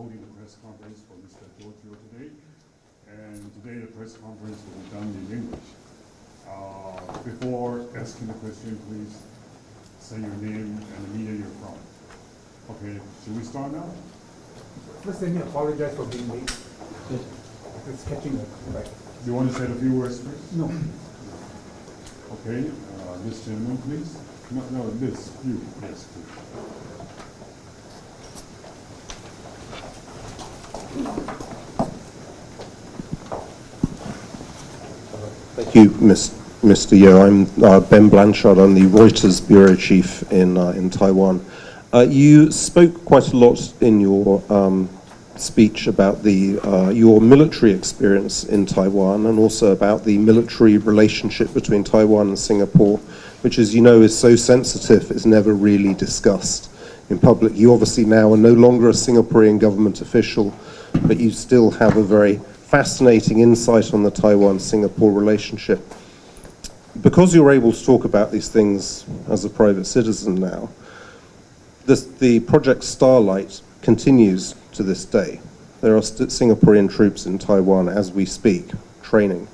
holding a press conference for Mr. Giorgio today. And today the press conference will be done in English. Before asking the question, please say your name and the media you're from. Okay, should we start now? First, let me apologize for being late. It's catching a right. Do you want to say a few words first? No. Okay, this gentleman, please. No, this, you, yes, please. Thank you, Mr. Yeo. I'm Ben Blanchard. I'm the Reuters bureau chief in Taiwan. You spoke quite a lot in your speech about your military experience in Taiwan, and also about the military relationship between Taiwan and Singapore, which, as you know, is so sensitive, it's never really discussed in public. You obviously now are no longer a Singaporean government official, but you still have a very fascinating insight on the Taiwan-Singapore relationship. Because you're able to talk about these things as a private citizen now, the Project Starlight continues to this day. There are Singaporean troops in Taiwan as we speak, training.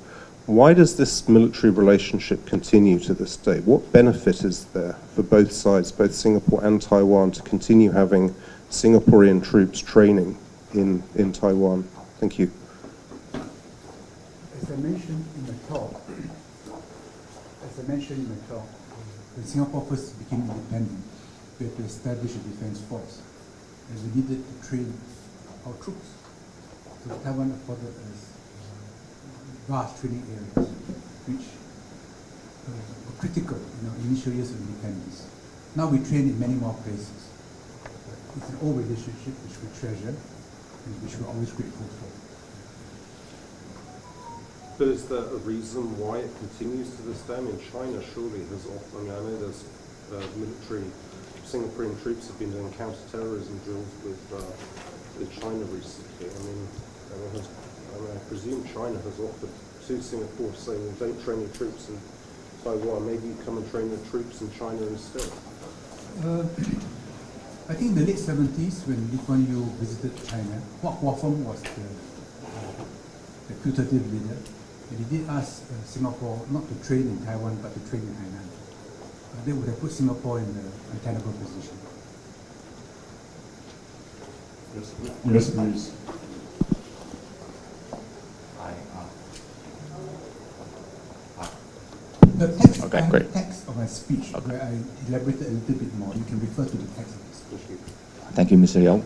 Why does this military relationship continue to this day? What benefit is there for both sides, both Singapore and Taiwan, to continue having Singaporean troops training in Taiwan? Thank you. As I mentioned in my talk, when Singapore first became independent, we had to establish a defense force, and we needed to train our troops. So Taiwan afforded us vast training areas, which were critical in our initial years of independence. Now we train in many more places. It's an old relationship which we treasure and which we're always grateful for. But is there a reason why it continues to this day? I mean, China surely has often, I know there's military, Singaporean troops have been doing counter-terrorism drills with China recently. I presume China has offered to Singapore saying, well, don't train your troops in Taiwan, maybe you come and train your troops in China instead. I think in the late 70s, when Lee Kuan Yew visited China, Hua Feng was the putative leader. And he did ask Singapore not to train in Taiwan, but to train in Hainan. They would have put Singapore in the untenable position. Yes, please. The text of my speech, where I elaborated a little bit more, you can refer to the text of the speech. Thank you, Mr. Yeo.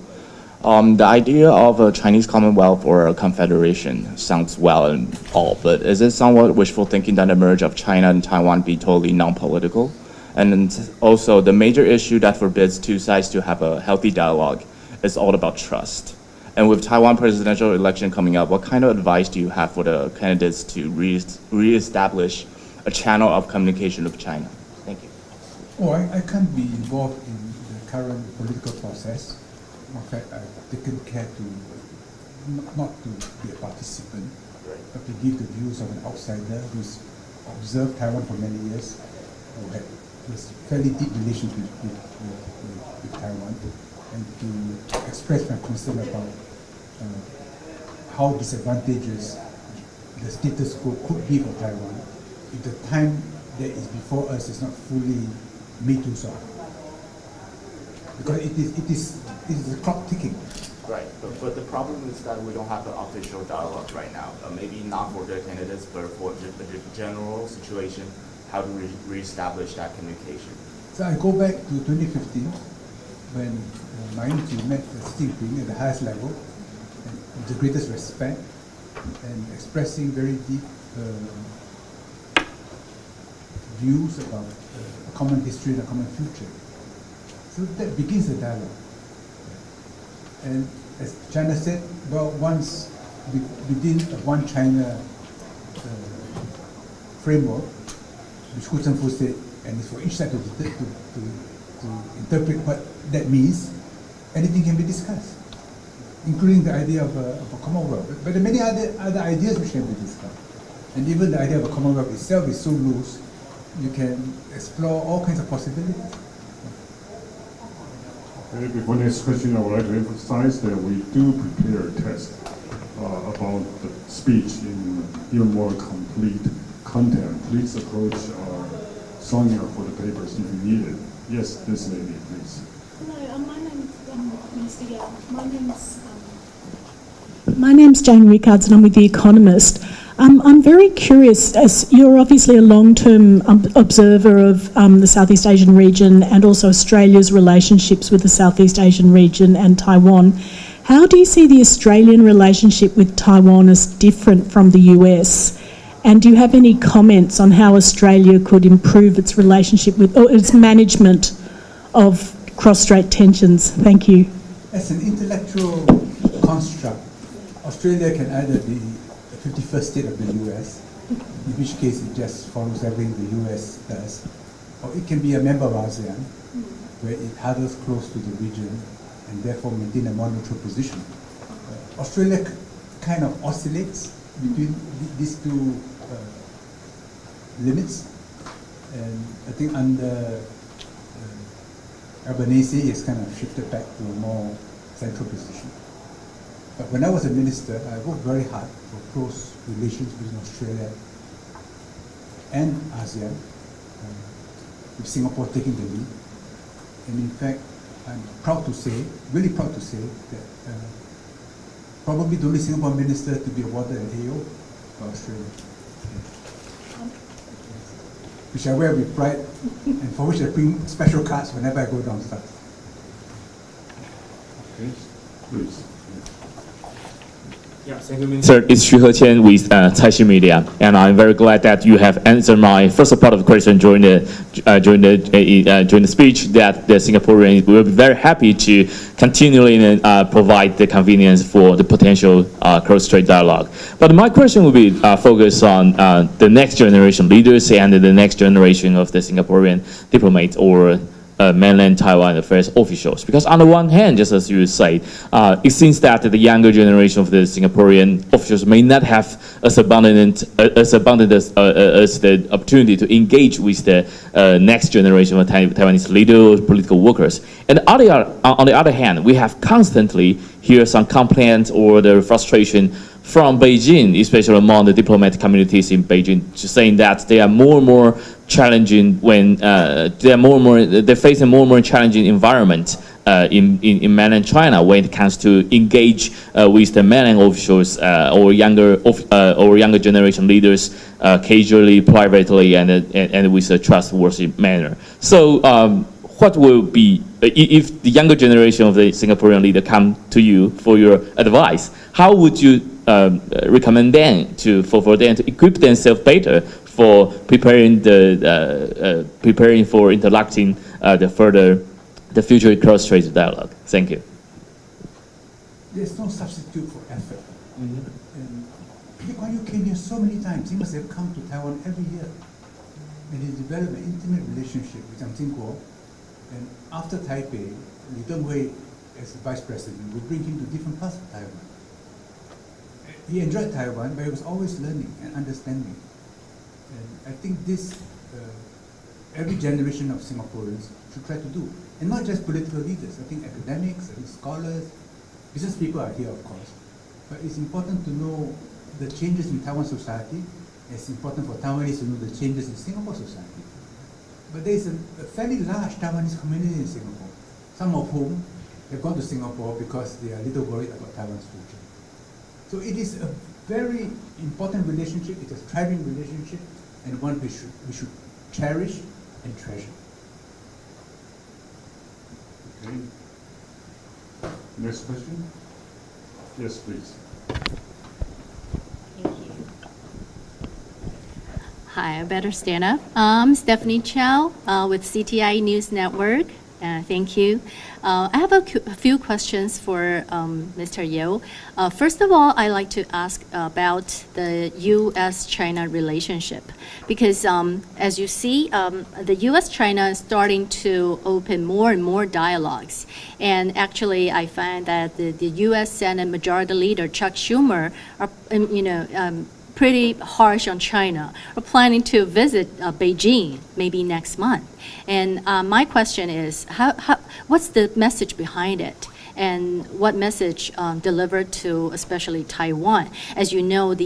The idea of a Chinese Commonwealth or a confederation sounds well and all, but is it somewhat wishful thinking that the merge of China and Taiwan be totally non-political? And also, the major issue that forbids two sides to have a healthy dialogue is all about trust. And with Taiwan presidential election coming up, what kind of advice do you have for the candidates to re-establish a channel of communication with China? Thank you. Oh, I can't be involved in the current political process. In fact, I've taken care to not to be a participant, but to give the views of an outsider who's observed Taiwan for many years, who had this fairly deep relationship with Taiwan, and to express my concern about how disadvantageous the status quo could be for Taiwan if the time that is before us is not fully made use of. Because it is the clock ticking. Right, but the problem is that we don't have an official dialogue right now. Maybe not for the candidates, but for the general situation, how to reestablish that communication. So I go back to 2015, when my unity met Xi Jinping at the highest level, and with the greatest respect, and expressing very deep views about a common history and a common future. So that begins the dialogue. And as China said, well, once within a one China framework, which Hu Zhenfu said, and it's for each side to interpret what that means, anything can be discussed, including the idea of a Commonwealth. But there are many other ideas which can be discussed. And even the idea of a Commonwealth itself is so loose, you can explore all kinds of possibilities. Okay, before next question, I would like to emphasize that we do prepare a test about the speech in even more complete content. Please approach Sonia for the papers if you need it. Yes, this lady, please. Hello, my name's Mr. Yeo. My name's Jane Rickards and I'm with The Economist. I'm very curious, as you're obviously a long-term observer of the Southeast Asian region and also Australia's relationships with the Southeast Asian region and Taiwan. How do you see the Australian relationship with Taiwan as different from the US? And do you have any comments on how Australia could improve its relationship with, or its management of cross-strait tensions? Thank you. As an intellectual construct, Australia can either be the 51st state of the US, in which case it just follows everything the US does, or it can be a member of ASEAN, where it huddles close to the region and therefore maintain a more neutral position. Australia kind of oscillates between these two limits, and I think under Albanese it's kind of shifted back to a more central position. But when I was a minister, I worked very hard for close relations between Australia and ASEAN, with Singapore taking the lead. And in fact, I'm proud to say, really proud to say, that probably the only Singapore minister to be awarded an AO for Australia. Which I wear with pride, and for which I bring special cards whenever I go down south. Okay, please. Yeah, thank you, Minister. It's Xu Heqian with Caixin Media, and I'm very glad that you have answered my first part of the question during the speech. That the Singaporeans will be very happy to continually provide the convenience for the potential cross-strait dialogue. But my question will be focused on the next generation leaders and the next generation of the Singaporean diplomats or mainland Taiwan affairs officials, because on the one hand, just as you say, it seems that the younger generation of the Singaporean officials may not have as abundant as the opportunity to engage with the next generation of Taiwanese leaders, political workers. And on the other hand, we have constantly hear some complaints or the frustration from Beijing, especially among the diplomatic communities in Beijing, saying that they are more and more challenging when they face a more and more challenging environment in mainland China when it comes to engage with the mainland officials or younger generation leaders casually, privately, and with a trustworthy manner. So, what will be if the younger generation of the Singaporean leader come to you for your advice? How would you recommend them for them to equip themselves better for preparing for interacting the future cross-strait dialogue? Thank you. There's no substitute for effort. And Lee Kuan Yew came here so many times. He must have come to Taiwan every year, and he developed an intimate relationship with Jiang Jingguo. And after Taipei, Li Denghui, as the vice president, would bring him to different parts of Taiwan. He enjoyed Taiwan, but he was always learning and understanding. And I think this, every generation of Singaporeans should try to do. And not just political leaders. I think academics, I think scholars, business people are here, of course. But it's important to know the changes in Taiwan society. It's important for Taiwanese to know the changes in Singapore society. But there is a fairly large Taiwanese community in Singapore, some of whom have gone to Singapore because they are a little worried about Taiwan's future. So it is a very important relationship, it's a thriving relationship, and one we should cherish and treasure. Okay. Next question? Yes, please. Thank you. Hi, I better stand up. I'm Stephanie Chow with CTI News Network. Thank you. I have a few questions for Mr. Yeo. First of all, I'd like to ask about the U.S.-China relationship, because as you see, the U.S.-China is starting to open more and more dialogues. And actually, I find that the U.S. Senate Majority Leader Chuck Schumer are, pretty harsh on China. We're planning to visit Beijing maybe next month. And my question is, what's the message behind it? And what message delivered to especially Taiwan? As you know, the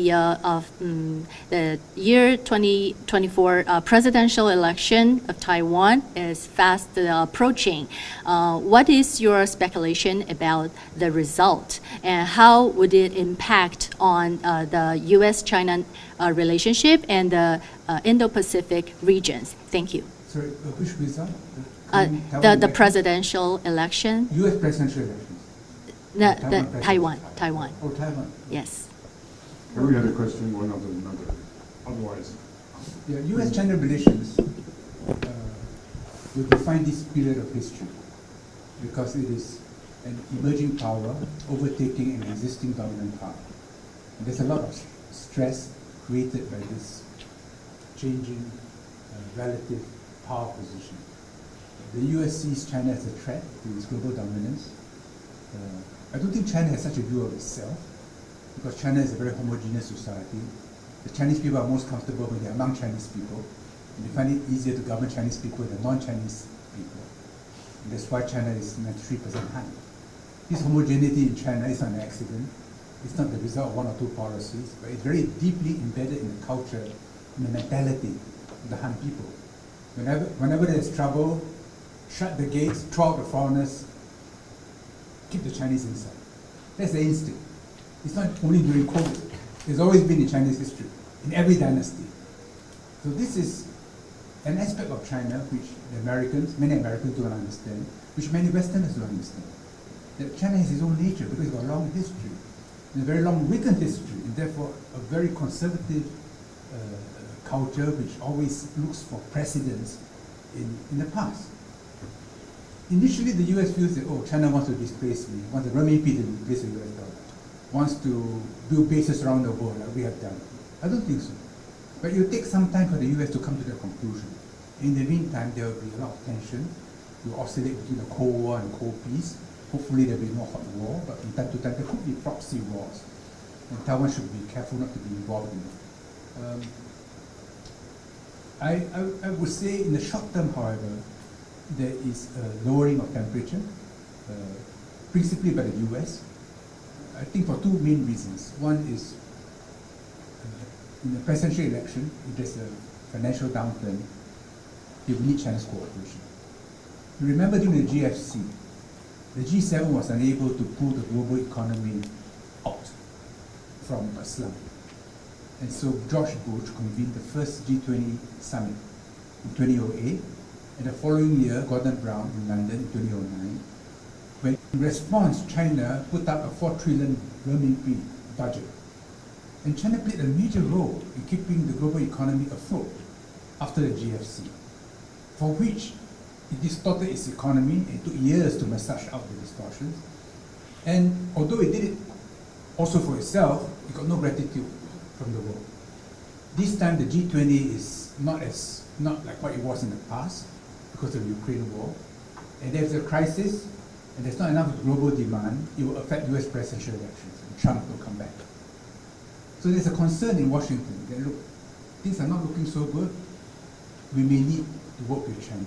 year 2024 presidential election of Taiwan is fast approaching. What is your speculation about the result? And how would it impact on the U.S.-China relationship and the Indo-Pacific regions? Thank you. Sorry, which result? The presidential election. U.S. presidential elections. Taiwan. Oh, Taiwan. Yes. We had a question, one after another. Otherwise. Yeah, U.S.-China relations will define this period of history because it is an emerging power overtaking an existing dominant power. And there's a lot of stress created by this changing relative power position. The U.S. sees China as a threat to its global dominance. I don't think China has such a view of itself because China is a very homogeneous society. The Chinese people are most comfortable when they're among Chinese people. And they find it easier to govern Chinese people than non-Chinese people. And that's why China is 93% high. This homogeneity in China is not an accident. It's not the result of one or two policies, but it's very deeply embedded in the culture, in the mentality of the Han people. Whenever there's trouble, shut the gates, throw out the foreigners, keep the Chinese inside. That's the instinct. It's not only during COVID. It's always been in Chinese history, in every dynasty. So this is an aspect of China which the Americans, many Americans don't understand, which many Westerners don't understand. That China has its own nature because it's got a long history, and a very long recent history, and therefore a very conservative culture which always looks for precedents in the past. Initially, the U.S. feels that, oh, China wants to displace me, wants the renminbi to replace the U.S. dollar, wants to build bases around the world like we have done. I don't think so. But it will take some time for the U.S. to come to that conclusion. In the meantime, there will be a lot of tension. We will oscillate between the Cold War and Cold Peace. Hopefully there will be more hot war, but from time to time there could be proxy wars. And Taiwan should be careful not to be involved in it. I would say in the short term, however, there is a lowering of temperature, principally by the US. I think for two main reasons. One is in the presidential election, if there's a financial downturn, you will need China's cooperation. You remember during the GFC, the G7 was unable to pull the global economy out from a slump. And so George Bush convened the first G20 summit in 2008, and the following year, Gordon Brown in London in 2009, when in response, China put up a 4 trillion renminbi budget. And China played a major role in keeping the global economy afloat after the GFC, for which it distorted its economy. It took years to massage out the distortions. And although it did it also for itself, it got no gratitude from the world. This time the G20 is not like what it was in the past because of the Ukraine war. And there's a crisis and there's not enough global demand, it will affect US presidential elections and Trump will come back. So there's a concern in Washington that look, things are not looking so good, we may need to work with China.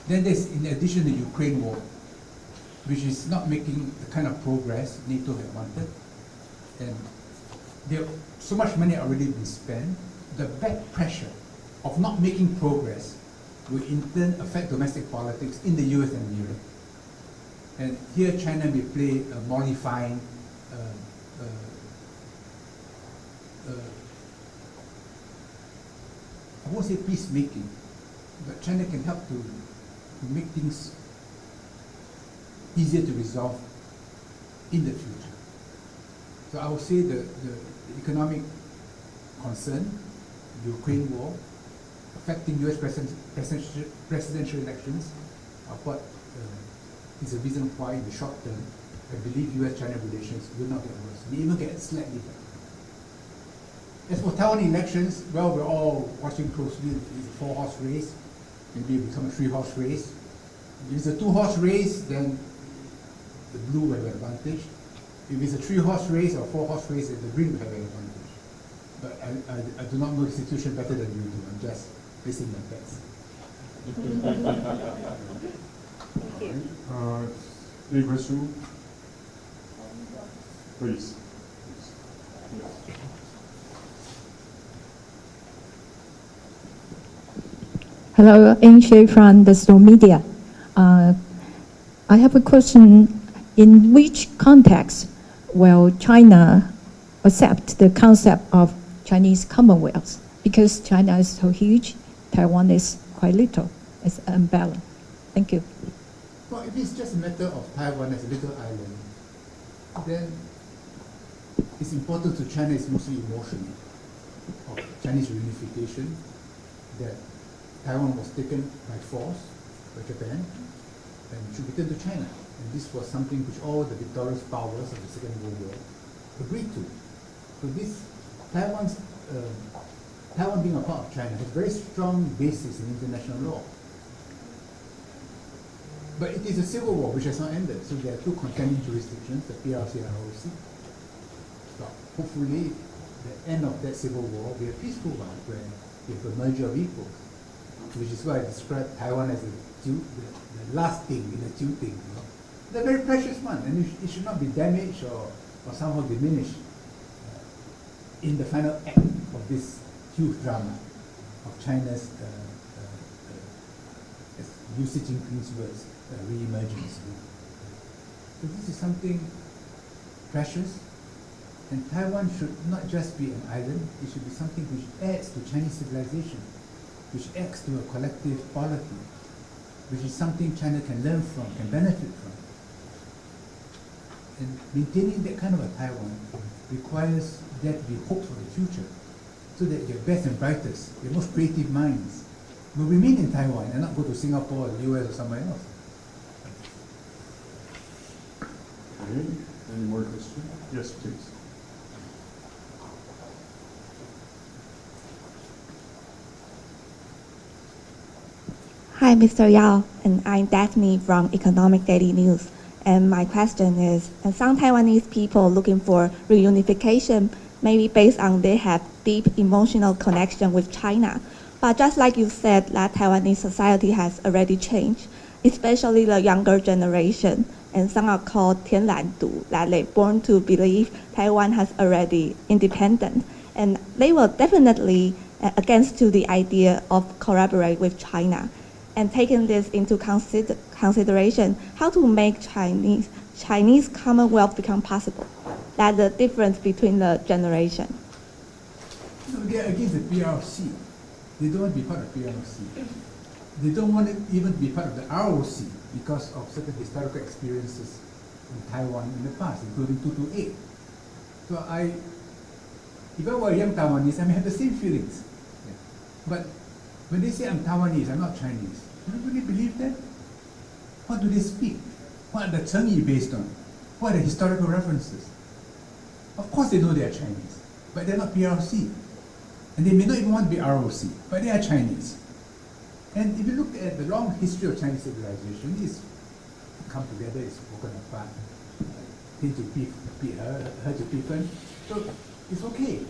Then there's, in addition, the Ukraine war, which is not making the kind of progress NATO had wanted. And there, so much money already been spent. The back pressure of not making progress will in turn affect domestic politics in the US and Europe. And here China may play a mollifying, I won't say peacemaking, but China can help to make things easier to resolve in the future. So I would say the economic concern, the Ukraine war, affecting US presidential elections are what is a reason why in the short term, I believe US-China relations will not get worse. They even get slightly better. As for Taiwan elections, well, we're all watching closely. It's a 4-horse race. Maybe it become a 3-horse race. If it's a 2-horse race, then the blue will have an advantage. If it's a 3-horse race or 4-horse race, then the green will have an advantage. But I do not know the situation better than you do. I'm just placing my bets. Any question? Please. Hello, Angie from the Digital Media. I have a question. In which context will China accept the concept of Chinese Commonwealth? Because China is so huge, Taiwan is quite little. It's unbalanced. Thank you. Well, if it's just a matter of Taiwan as a little island, then it's important to China is mostly emotional of Chinese reunification, that Taiwan was taken by force by Japan and should return to China. And this was something which all the victorious powers of the Second World War agreed to. So this Taiwan being a part of China has very strong basis in international law. But it is a civil war which has not ended. So there are two contending jurisdictions, the PRC and ROC. So hopefully, the end of that civil war will be a peaceful one where we have a merger of equals, which is why I described Taiwan as the last thing in the two things. You know? The very precious one, and it should not be damaged or somehow diminished in the final act of this huge drama of China's, as Xi Jinping's words, re-emergence. So this is something precious, and Taiwan should not just be an island, it should be something which adds to Chinese civilization, which adds to a collective polity, which is something China can learn from, can benefit from. And maintaining that kind of a Taiwan requires there to be hope for the future, so that your best and brightest, your most creative minds will remain in Taiwan and not go to Singapore or the US or somewhere else. Okay, any more questions? Yes, please. Hi, Mr. Yao, and I'm Daphne from Economic Daily News. And my question is, some Taiwanese people looking for reunification, maybe based on they have deep emotional connection with China. But just like you said, that Taiwanese society has already changed, especially the younger generation, and some are called 天然独, that they're born to believe Taiwan has already independent. And they were definitely against to the idea of collaborate with China. And taking this into consideration, how to make Chinese Commonwealth become possible? That's the difference between the generation. So they're against the PRC. They don't want to be part of PRC. They don't want to even be part of the ROC because of certain historical experiences in Taiwan in the past, including 228. So if I were a young Taiwanese, I may have the same feelings. Yeah. But when they say I'm Taiwanese, I'm not Chinese, do you really believe that? What do they speak? What are the Cheng based on? What are the historical references? Of course they know they are Chinese, but they're not PRC. And they may not even want to be ROC, but they are Chinese. And if you look at the long history of Chinese civilization, it's come together, it's broken apart. So it's okay.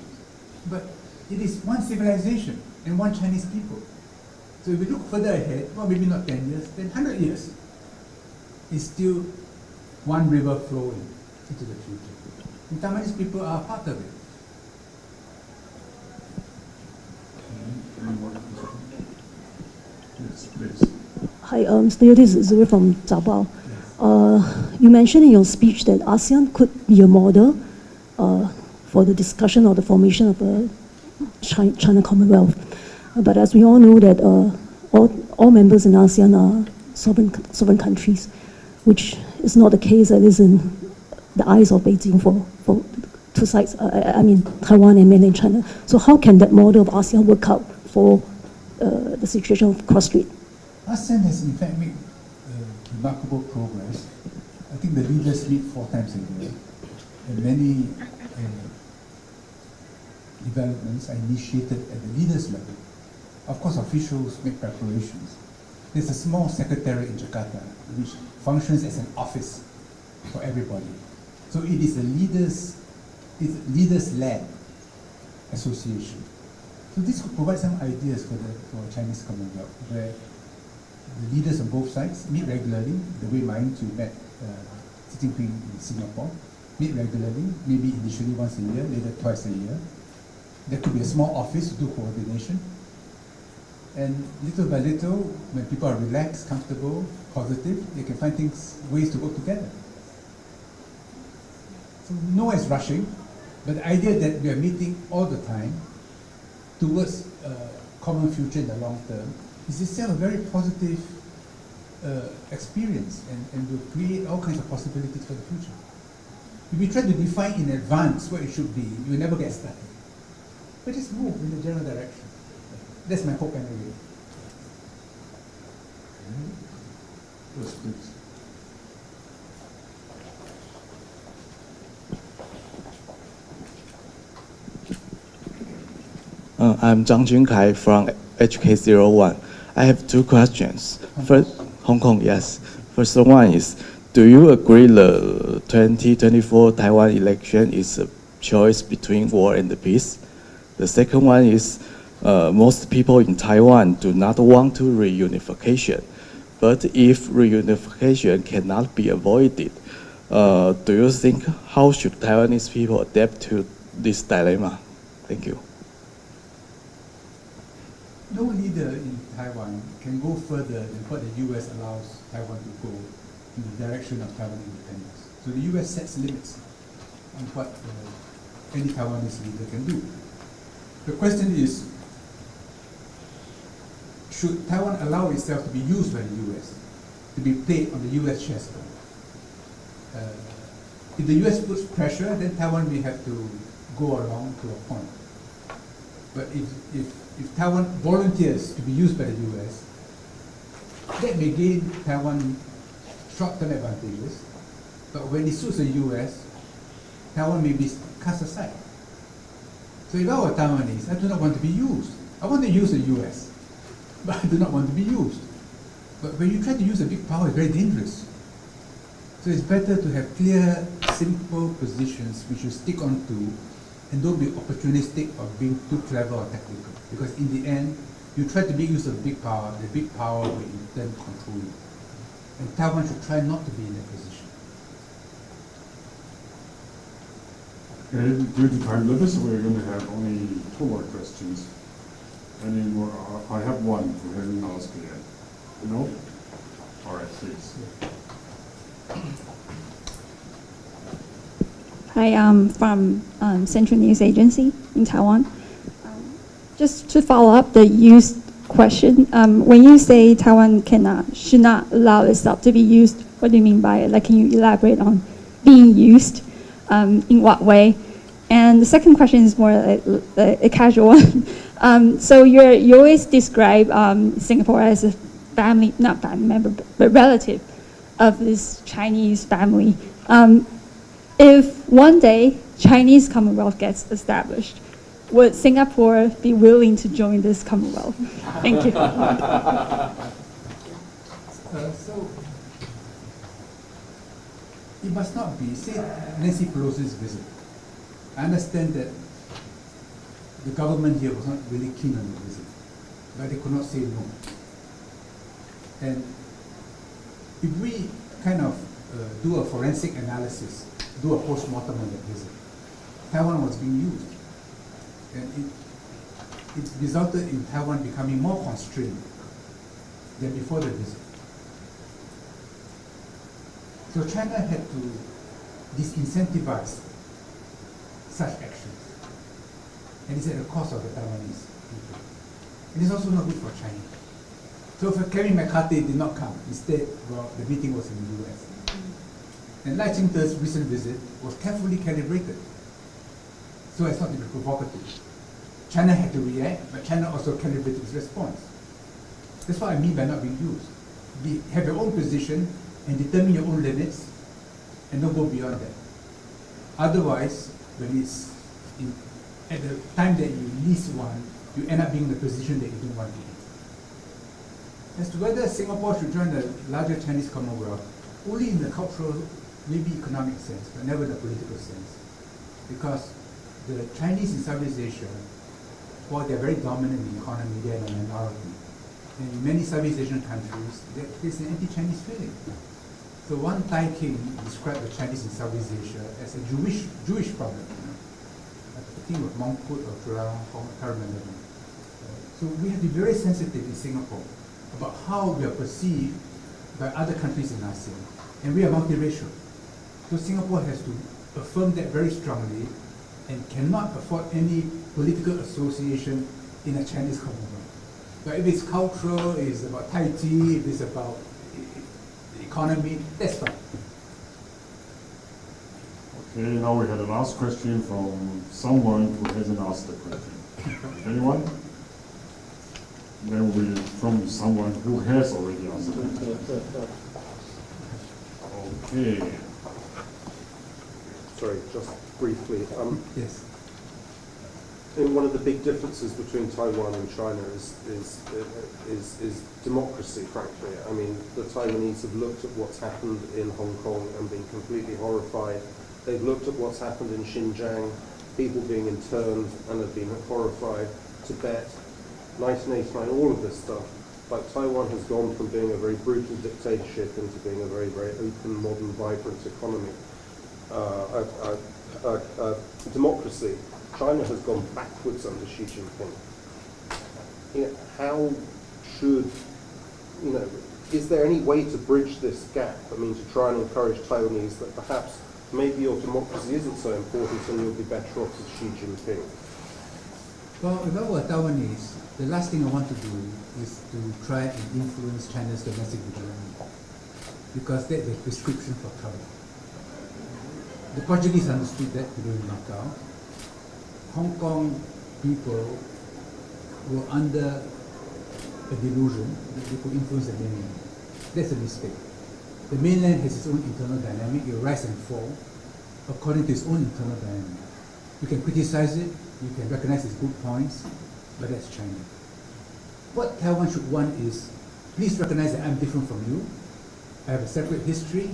But it is one civilization and one Chinese people. So if we look further ahead, well, maybe not 10 years, then 100 years, it's still one river flowing into the future. And Taiwanese people are part of it. Any more questions? Yes, please. Hi, Mr. Yeo, this is Zuri from Zabao. You mentioned in your speech that ASEAN could be a model for the discussion or the formation of a China Commonwealth. But as we all know that all members in ASEAN are sovereign countries, which is not the case that is in the eyes of Beijing for two sides, I mean Taiwan and mainland China. So how can that model of ASEAN work out for the situation of cross-strait? ASEAN has in fact made remarkable progress. I think the leaders meet 4 times a year, and many developments are initiated at the leaders level. Of course, officials make preparations. There's a small secretariat in Jakarta, which functions as an office for everybody. So it is a leaders-led association. So this could provide some ideas for Chinese Commonwealth, where the leaders on both sides meet regularly, the way my two met Xi Jinping in Singapore, meet regularly, maybe initially once a year, later twice a year. There could be a small office to do coordination. And little by little, when people are relaxed, comfortable, positive, they can find ways to work together. So no one is rushing, but the idea that we are meeting all the time towards a common future in the long term is itself a very positive experience and will create all kinds of possibilities for the future. If we try to define in advance what it should be, you will never get started. But just move in the general direction. That's my hope anyway. Yes, please. I'm Zhang Junkai from HK01. I have two questions. First, Hong Kong, yes. First one is, do you agree the 2024 Taiwan election is a choice between war and peace? The second one is, most people in Taiwan do not want to reunification. But if reunification cannot be avoided, do you think how should Taiwanese people adapt to this dilemma? Thank you. No leader in Taiwan can go further than what the U.S. allows Taiwan to go in the direction of Taiwan independence. So the U.S. sets limits on what any Taiwanese leader can do. The question is, should Taiwan allow itself to be used by the U.S., to be played on the U.S. chessboard? If the U.S. puts pressure, then Taiwan may have to go along to a point. But if Taiwan volunteers to be used by the U.S., that may gain Taiwan short-term advantages, but when it suits the U.S., Taiwan may be cast aside. So if I were Taiwanese, I do not want to be used. I want to use the U.S., but I do not want to be used. But when you try to use a big power, it's very dangerous. So it's better to have clear, simple positions which you stick on to, and don't be opportunistic or being too clever or technical. Because in the end, you try to make use of big power, the big power will in turn control you. And Taiwan should try not to be in that position. And due to time limits, we're going to have only 2 more questions. Any more? I have one who hasn't asked yet. No? All right, please. Hi, I'm from Central News Agency in Taiwan. Just to follow up the used question, when you say Taiwan should not allow itself to be used, what do you mean by it? Like, can you elaborate on being used? In what way? And the second question is more like a casual one. So you always describe Singapore as a family, not family member, but relative of this Chinese family. If one day Chinese Commonwealth gets established, would Singapore be willing to join this Commonwealth? Thank you. So it must not be, say Nancy Pelosi's visit. I understand that the government here was not really keen on the visit, but they could not say no. And if we kind of do a forensic analysis, do a post-mortem on that visit, Taiwan was being used. And it resulted in Taiwan becoming more constrained than before the visit. So China had to disincentivize such actions. And it's at the cost of the Taiwanese people. And it's also not good for China. So if Kevin McCarthy did not come, instead, well, the meeting was in the US. And Lai Ching-te's recent visit was carefully calibrated so as not to be provocative. China had to react, but China also calibrated its response. That's what I mean by not being used. Have your own position and determine your own limits, and don't go beyond that. Otherwise, when it's at the time that you least want, you end up being in the position that you don't want to be. As to whether Singapore should join the larger Chinese Commonwealth, only in the cultural, maybe economic sense, but never in the political sense. Because the Chinese in Southeast Asia, while they're very dominant in the economy, they're a minority. And in many Southeast Asian countries, there's an anti-Chinese feeling. So one Thai king described the Chinese in Southeast Asia as a Jewish problem. I think it was Mongkut or Churang, I can't remember. So we have to be very sensitive in Singapore about how we are perceived by other countries in ASEAN. And we are multiracial. So Singapore has to affirm that very strongly and cannot afford any political association in a Chinese Commonwealth. But if it's cultural, it's about Tai Chi, if it's about the economy, that's fine. Okay, now we had a last question from someone who hasn't asked the question. Anyone? Then we from someone who has already asked the question. Okay. Sorry, just briefly. Yes. And one of the big differences between Taiwan and China is democracy, frankly. I mean, the Taiwanese have looked at what's happened in Hong Kong and been completely horrified. They've looked at what's happened in Xinjiang, people being interned and have been horrified. Tibet, 1989, all of this stuff. Like Taiwan has gone from being a very brutal dictatorship into being a very, very open, modern, vibrant economy. Democracy. China has gone backwards under Xi Jinping. How should, is there any way to bridge this gap? I mean, to try and encourage Taiwanese that perhaps maybe your democracy isn't so important and you'll be better off with Xi Jinping? Well, if I were Taiwanese, the last thing I want to do is to try and influence China's domestic economy, because that's the prescription for trouble. The Portuguese understood that during Macau. Hong Kong people were under a delusion that they could influence the mainland. That's a mistake. The mainland has its own internal dynamic. It rise and fall according to its own internal dynamic. You can criticize it, you can recognize its good points, but that's China. What Taiwan should want is, please recognize that I'm different from you. I have a separate history.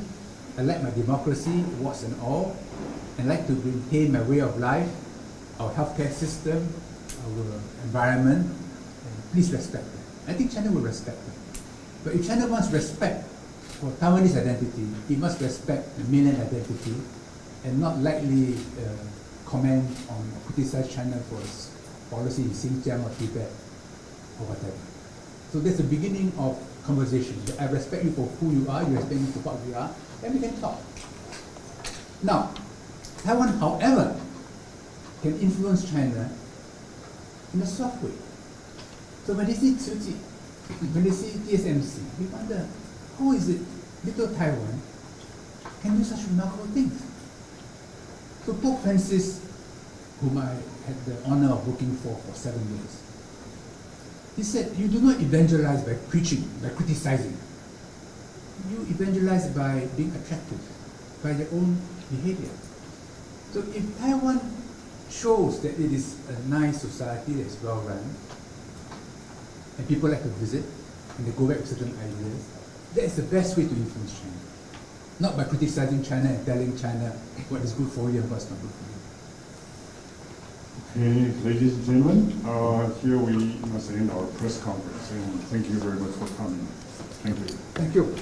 I like my democracy, warts and all, and like to maintain my way of life, our healthcare system, our environment, and please respect that. I think China will respect that. But if China wants respect for Taiwanese identity, it must respect the mainland identity and not lightly comment on or criticize China for its policy in Xinjiang or Tibet or whatever. So that's the beginning of conversation. I respect you for who you are, you respect me for what you are, then we can talk. Now, Taiwan, however, can influence China in a soft way. So when they see Tzu Chi, when they see TSMC, we wonder, how is it little Taiwan can do such remarkable things? So Pope Francis, whom I had the honor of working for 7 years, he said, you do not evangelize by preaching, by criticizing. You evangelize by being attractive, by your own behavior. So if Taiwan shows that it is a nice society that is well run, and people like to visit, and they go back with certain ideas, that is the best way to influence China. Not by criticizing China and telling China what is good for you and what's not good for you. Okay, ladies and gentlemen, here we must end our press conference, and thank you very much for coming. Thank you. Thank you.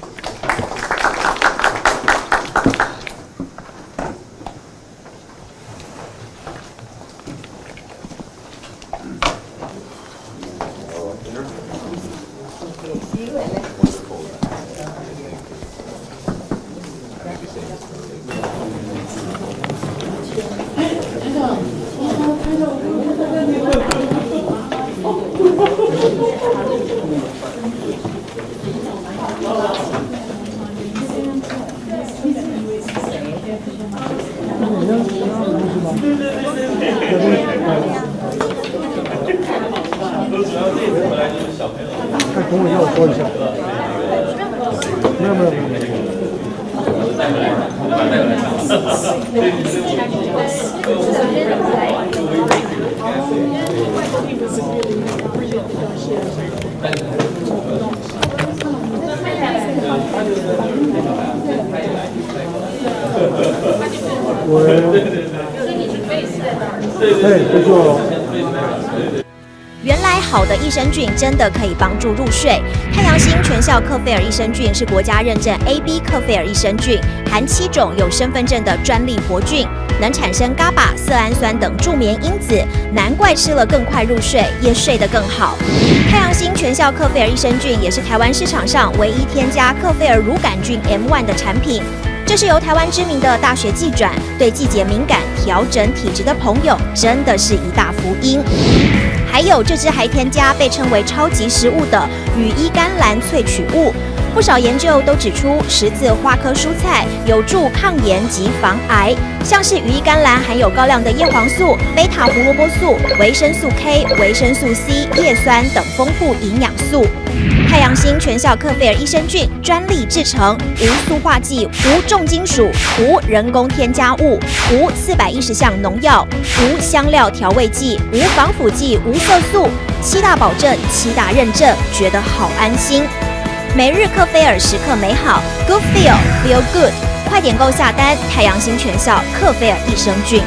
所以你准备是不错。原来好的益生菌真的可以帮助入睡。太阳星全效克菲尔益生菌是国家认证 AB 克菲尔益生菌，含7种有身份证的专利活菌，能产生伽巴、色氨酸等助眠因子，难怪吃了更快入睡，也睡得更好。太阳星全效克菲尔益生菌也是台湾市场上唯一添加克菲尔乳杆菌 M1 的产品。这是由台湾知名的大学季转，对季节敏感、调整体质的朋友真的是一大福音。还有这支还添加被称为超级食物的羽衣甘蓝萃取物，不少研究都指出十字花科蔬菜有助抗炎及防癌，像是羽衣甘蓝含有高量的叶黄素、贝塔胡萝卜素、维生素 K、维生素 C、叶酸等丰富营养素。太阳星全效克菲尔益生菌专利制成，无塑化剂、无重金属、无人工添加物、无410项农药、无香料调味剂、无防腐剂、无色素，7大保证、7大认证，觉得好安心。每日克菲尔时刻美好 ，Good Feel Feel Good， 快点购下单！太阳星全效克菲尔益生菌。